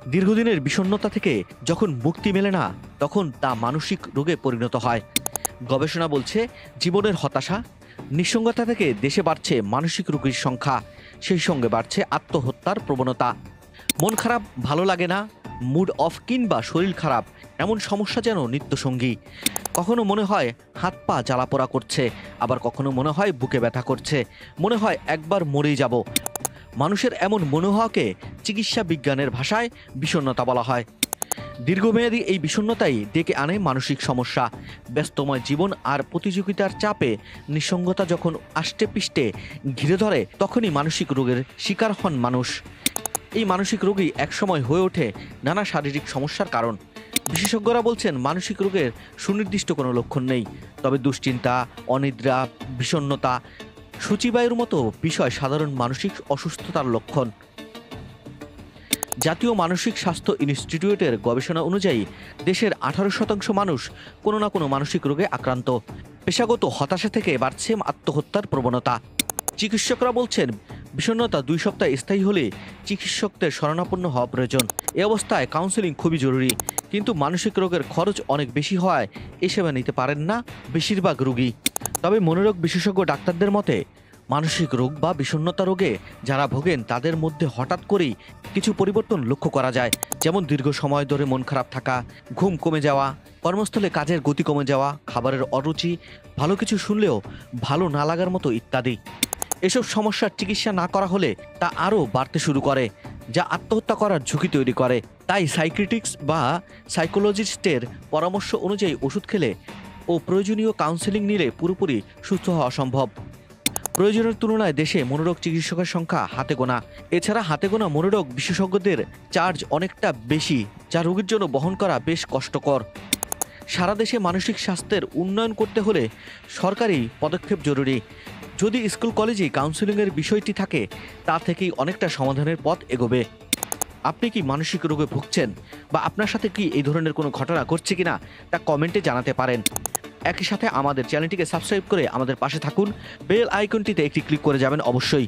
দীর্ঘদিনের বিষণ্ণতা থেকে যখন মুক্তি মেলে না, তখন তা মানসিক রোগে পরিণত হয়। গবেষণা বলছে, জীবনের হতাশা, নিঃসঙ্গতা থেকে দেশে বাড়ছে মানসিক রোগীর সংখ্যা, সেই সঙ্গে বাড়ছে আত্মহত্যার প্রবণতা। মন খারাপ, ভালো লাগে না, মুড অফ কিংবা শরীর খারাপ এমন সমস্যা যেন নিত্যসঙ্গী। কখনো মনে হয় হাত পা জ্বালাপোড়া করছে, আবার কখনো মনে হয় বুকে ব্যথা করছে, মনে হয় একবার মরেই যাব। মানুষের এমন মনে হওয়াকে চিকিৎসা বিজ্ঞানের ভাষায় বিষণ্ণতা বলা হয়। দীর্ঘমেয়াদী এই বিষণ্ণতাই ডেকে আনে মানসিক সমস্যা। ব্যস্তময় জীবন আর প্রতিযোগিতার চাপে নিঃসঙ্গতা যখন আষ্টেপৃষ্ঠে ঘিরে ধরে, তখনই মানসিক রোগের শিকার হন মানুষ। এই মানসিক রোগই একসময় হয়ে ওঠে নানা শারীরিক সমস্যার কারণ। বিশেষজ্ঞরা বলছেন, মানসিক রোগের সুনির্দিষ্ট কোনো লক্ষণ নেই, তবে দুশ্চিন্তা, অনিদ্রা, বিষণ্ণতা, সূচিবায়ুর মতো বিষয় সাধারণ মানসিক অসুস্থতার লক্ষণ। জাতীয় মানসিক স্বাস্থ্য ইনস্টিটিউটের গবেষণা অনুযায়ী দেশের 18% মানুষ কোনো না কোনো মানসিক রোগে আক্রান্ত। পেশাগত হতাশা থেকে বাড়ছে আত্মহত্যার প্রবণতা। চিকিৎসকরা বলছেন, বিষণ্ণতা 2 সপ্তাহ স্থায়ী হলে চিকিৎসকদের শরণাপন্ন হওয়া প্রয়োজন। এ অবস্থায় কাউন্সেলিং খুবই জরুরি, কিন্তু মানসিক রোগের খরচ অনেক বেশি হওয়ায় এ সেবা নিতে পারেন না বেশিরভাগ রোগী। তবে মনোরোগ বিশেষজ্ঞ ডাক্তারদের মতে, মানসিক রোগ বা বিষণ্ণতা রোগে যারা ভোগেন তাদের মধ্যে হঠাৎ করেই কিছু পরিবর্তন লক্ষ্য করা যায়, যেমন দীর্ঘ সময় ধরে মন খারাপ থাকা, ঘুম কমে যাওয়া, কর্মস্থলে কাজের গতি কমে যাওয়া, খাবারের অরুচি, ভালো কিছু শুনলেও ভালো না লাগার মতো ইত্যাদি। এসব সমস্যার চিকিৎসা না করা হলে তা আরও বাড়তে শুরু করে, যা আত্মহত্যা করার ঝুঁকি তৈরি করে। তাই সাইকিয়াট্রিস্ট বা সাইকোলজিস্টের পরামর্শ অনুযায়ী ওষুধ খেলে ও প্রয়োজনীয় কাউন্সেলিং নিলে পুরোপুরি সুস্থ হওয়া সম্ভব। প্রয়োজনের তুলনায় দেশে মনোরোগ চিকিৎসকের সংখ্যা হাতে গোনা। এছাড়া হাতে গোনা মনোরোগ বিশেষজ্ঞদের চার্জ অনেকটা বেশি, যা রোগীর জন্য বহন করা বেশ কষ্টকর। সারা দেশে মানসিক স্বাস্থ্যের উন্নয়ন করতে হলে সরকারি পদক্ষেপ জরুরি। যদি স্কুল কলেজে কাউন্সেলিংয়ের বিষয়টি থাকে, তা থেকেই অনেকটা সমাধানের পথ এগোবে। আপনি কি মানসিক রোগে ভুগছেন, বা আপনার সাথে কি এই ধরনের কোনো ঘটনা ঘটছে কিনা তা কমেন্টে জানাতে পারেন। একই সাথে আমাদের চ্যানেলটিকে সাবস্ক্রাইব করে আমাদের পাশে থাকুন। বেল আইকনটিতে একটি ক্লিক করে যাবেন অবশ্যই।